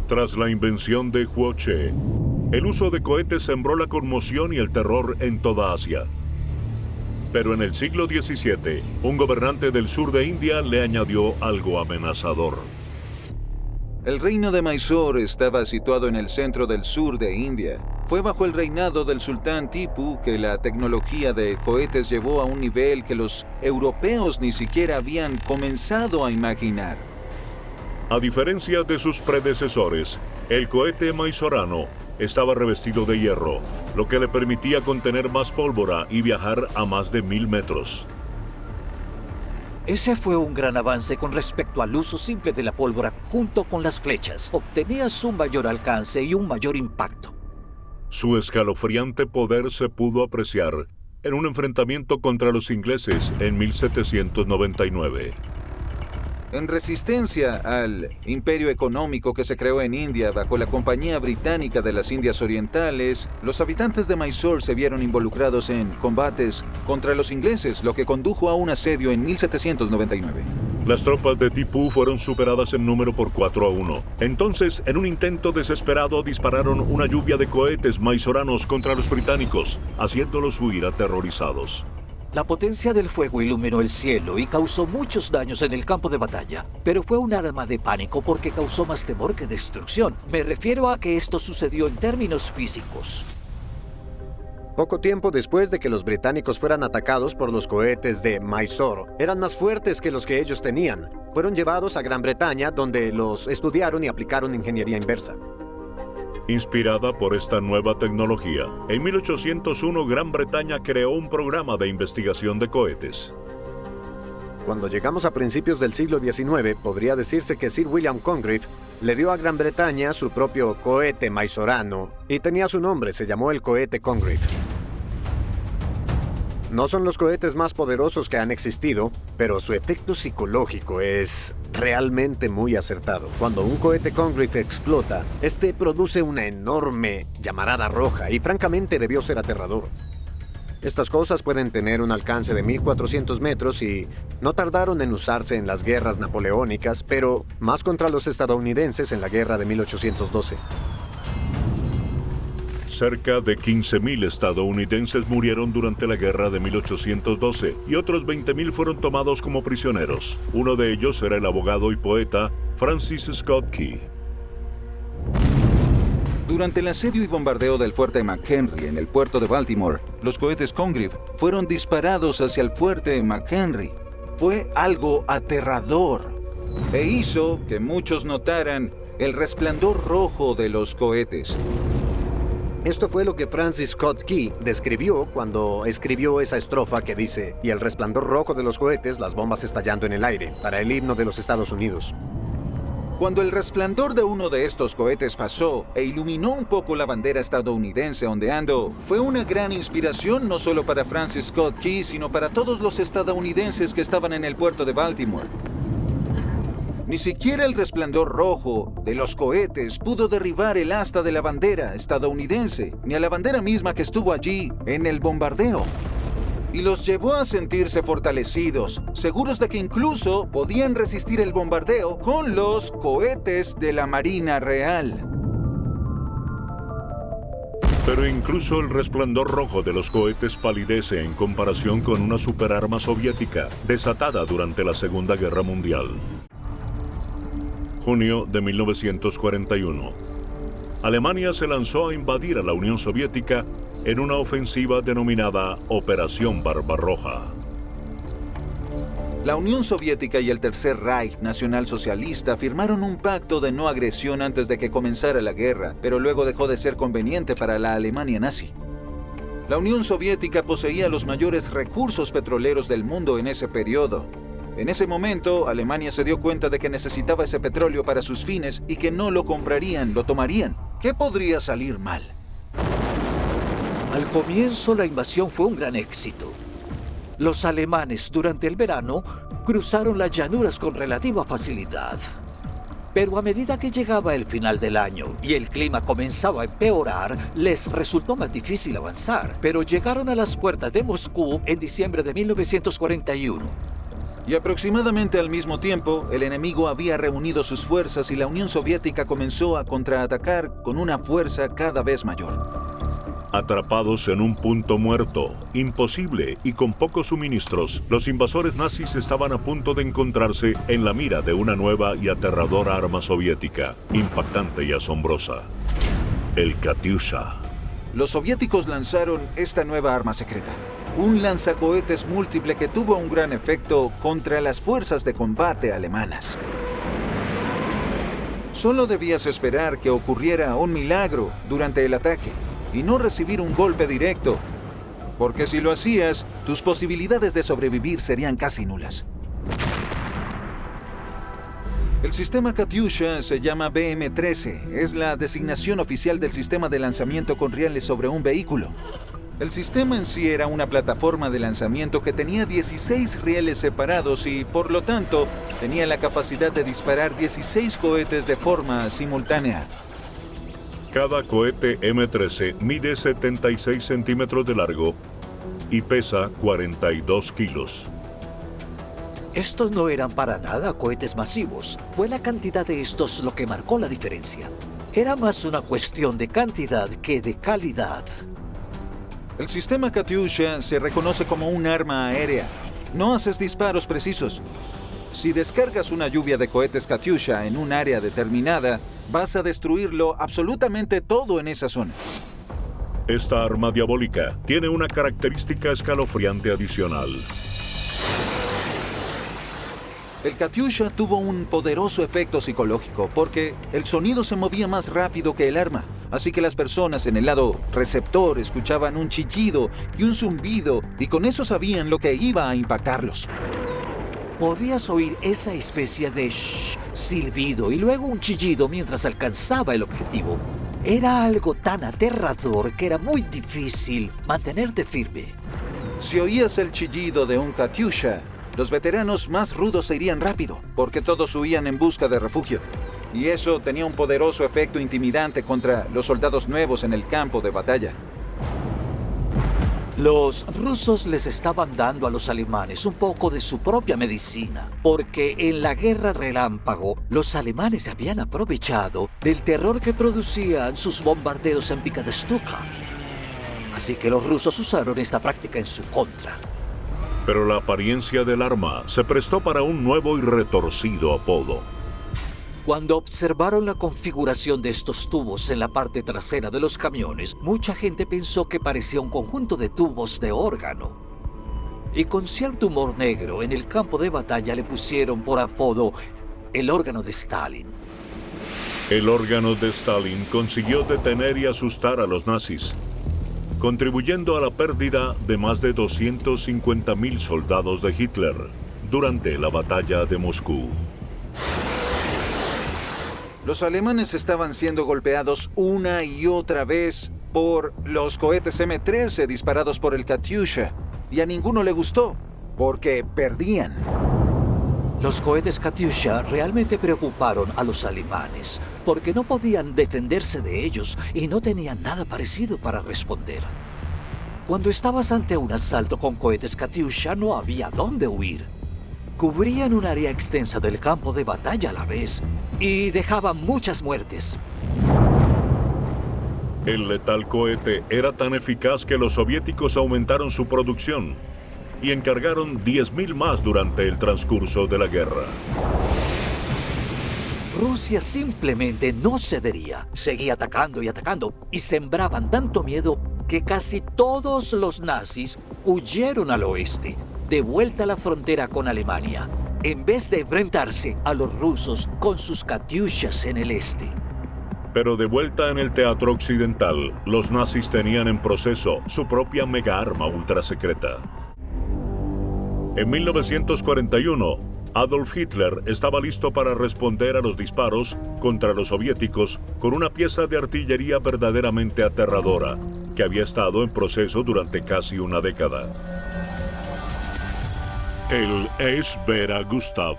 Tras la invención de Hwoche, el uso de cohetes sembró la conmoción y el terror en toda Asia. Pero en el siglo XVII, un gobernante del sur de India le añadió algo amenazador. El reino de Mysore estaba situado en el centro del sur de India. Fue bajo el reinado del sultán Tipu que la tecnología de cohetes llevó a un nivel que los europeos ni siquiera habían comenzado a imaginar. A diferencia de sus predecesores, el cohete mysorano estaba revestido de hierro, lo que le permitía contener más pólvora y viajar a más de 1000 metros. Ese fue un gran avance con respecto al uso simple de la pólvora junto con las flechas. Obtenías un mayor alcance y un mayor impacto. Su escalofriante poder se pudo apreciar en un enfrentamiento contra los ingleses en 1799. En resistencia al imperio económico que se creó en India bajo la Compañía Británica de las Indias Orientales, los habitantes de Mysore se vieron involucrados en combates contra los ingleses, lo que condujo a un asedio en 1799. Las tropas de Tipu fueron superadas en número por 4-1. Entonces, en un intento desesperado, dispararon una lluvia de cohetes mysoranos contra los británicos, haciéndolos huir aterrorizados. La potencia del fuego iluminó el cielo y causó muchos daños en el campo de batalla, pero fue un arma de pánico porque causó más temor que destrucción. Me refiero a que esto sucedió en términos físicos. Poco tiempo después de que los británicos fueran atacados por los cohetes de Mysore, eran más fuertes que los que ellos tenían. Fueron llevados a Gran Bretaña, donde los estudiaron y aplicaron ingeniería inversa. Inspirada por esta nueva tecnología, en 1801 Gran Bretaña creó un programa de investigación de cohetes. Cuando llegamos a principios del siglo XIX, podría decirse que Sir William Congreve le dio a Gran Bretaña su propio cohete mysorano y tenía su nombre, se llamó el cohete Congreve. No son los cohetes más poderosos que han existido, pero su efecto psicológico es realmente muy acertado. Cuando un cohete Congreve explota, este produce una enorme llamarada roja y francamente debió ser aterrador. Estas cosas pueden tener un alcance de 1400 metros y no tardaron en usarse en las guerras napoleónicas, pero más contra los estadounidenses en la guerra de 1812. Cerca de 15.000 estadounidenses murieron durante la guerra de 1812 y otros 20.000 fueron tomados como prisioneros. Uno de ellos era el abogado y poeta Francis Scott Key. Durante el asedio y bombardeo del fuerte McHenry en el puerto de Baltimore, los cohetes Congreve fueron disparados hacia el fuerte McHenry. Fue algo aterrador e hizo que muchos notaran el resplandor rojo de los cohetes. Esto fue lo que Francis Scott Key describió cuando escribió esa estrofa que dice: "Y el resplandor rojo de los cohetes, las bombas estallando en el aire", para el himno de los Estados Unidos. Cuando el resplandor de uno de estos cohetes pasó e iluminó un poco la bandera estadounidense ondeando, fue una gran inspiración no solo para Francis Scott Key, sino para todos los estadounidenses que estaban en el puerto de Baltimore. Ni siquiera el resplandor rojo de los cohetes pudo derribar el asta de la bandera estadounidense, ni a la bandera misma que estuvo allí en el bombardeo. Y los llevó a sentirse fortalecidos, seguros de que incluso podían resistir el bombardeo con los cohetes de la Marina Real. Pero incluso el resplandor rojo de los cohetes palidece en comparación con una superarma soviética desatada durante la Segunda Guerra Mundial. Junio de 1941. Alemania se lanzó a invadir a la Unión Soviética en una ofensiva denominada Operación Barbarroja. La Unión Soviética y el Tercer Reich nacionalsocialista firmaron un pacto de no agresión antes de que comenzara la guerra, pero luego dejó de ser conveniente para la Alemania nazi. La Unión Soviética poseía los mayores recursos petroleros del mundo en ese periodo. En ese momento, Alemania se dio cuenta de que necesitaba ese petróleo para sus fines y que no lo comprarían, lo tomarían. ¿Qué podría salir mal? Al comienzo, la invasión fue un gran éxito. Los alemanes, durante el verano, cruzaron las llanuras con relativa facilidad. Pero a medida que llegaba el final del año y el clima comenzaba a empeorar, les resultó más difícil avanzar. Pero llegaron a las puertas de Moscú en diciembre de 1941. Y aproximadamente al mismo tiempo, el enemigo había reunido sus fuerzas y la Unión Soviética comenzó a contraatacar con una fuerza cada vez mayor. Atrapados en un punto muerto, imposible y con pocos suministros, los invasores nazis estaban a punto de encontrarse en la mira de una nueva y aterradora arma soviética, impactante y asombrosa: el Katyusha. Los soviéticos lanzaron esta nueva arma secreta, un lanzacohetes múltiple que tuvo un gran efecto contra las fuerzas de combate alemanas. Solo debías esperar que ocurriera un milagro durante el ataque y no recibir un golpe directo, porque si lo hacías, tus posibilidades de sobrevivir serían casi nulas. El sistema Katyusha se llama BM-13, es la designación oficial del sistema de lanzamiento con rieles sobre un vehículo. El sistema en sí era una plataforma de lanzamiento que tenía 16 rieles separados y, por lo tanto, tenía la capacidad de disparar 16 cohetes de forma simultánea. Cada cohete M-13 mide 76 centímetros de largo y pesa 42 kilos. Estos no eran para nada cohetes masivos. Fue la cantidad de estos lo que marcó la diferencia. Era más una cuestión de cantidad que de calidad. El sistema Katyusha se reconoce como un arma aérea. No haces disparos precisos. Si descargas una lluvia de cohetes Katyusha en un área determinada, vas a destruirlo absolutamente todo en esa zona. Esta arma diabólica tiene una característica escalofriante adicional. El Katyusha tuvo un poderoso efecto psicológico porque el sonido se movía más rápido que el arma. Así que las personas en el lado receptor escuchaban un chillido y un zumbido y con eso sabían lo que iba a impactarlos. Podías oír esa especie de silbido y luego un chillido mientras alcanzaba el objetivo. Era algo tan aterrador que era muy difícil mantenerte firme. Si oías el chillido de un Katyusha, los veteranos más rudos se irían rápido, porque todos huían en busca de refugio. Y eso tenía un poderoso efecto intimidante contra los soldados nuevos en el campo de batalla. Los rusos les estaban dando a los alemanes un poco de su propia medicina, porque en la guerra relámpago los alemanes se habían aprovechado del terror que producían sus bombardeos en pica de estuca. Así que los rusos usaron esta práctica en su contra. Pero la apariencia del arma se prestó para un nuevo y retorcido apodo. Cuando observaron la configuración de estos tubos en la parte trasera de los camiones, mucha gente pensó que parecía un conjunto de tubos de órgano. Y con cierto humor negro, en el campo de batalla le pusieron por apodo el órgano de Stalin. El órgano de Stalin consiguió detener y asustar a los nazis, contribuyendo a la pérdida de más de 250.000 soldados de Hitler durante la batalla de Moscú. Los alemanes estaban siendo golpeados una y otra vez por los cohetes M-13 disparados por el Katyusha, y a ninguno le gustó, porque perdían. Los cohetes Katyusha realmente preocuparon a los alemanes, porque no podían defenderse de ellos y no tenían nada parecido para responder. Cuando estabas ante un asalto con cohetes Katyusha, no había dónde huir. Cubrían un área extensa del campo de batalla a la vez y dejaban muchas muertes. El letal cohete era tan eficaz que los soviéticos aumentaron su producción y encargaron 10.000 más durante el transcurso de la guerra. Rusia simplemente no cedería, seguía atacando y sembraban tanto miedo que casi todos los nazis huyeron al oeste, de vuelta a la frontera con Alemania, en vez de enfrentarse a los rusos con sus Katyushas en el este. Pero de vuelta en el teatro occidental, los nazis tenían en proceso su propia mega arma ultrasecreta. En 1941, Adolf Hitler estaba listo para responder a los disparos contra los soviéticos con una pieza de artillería verdaderamente aterradora, que había estado en proceso durante casi una década. El Eisbera Gustav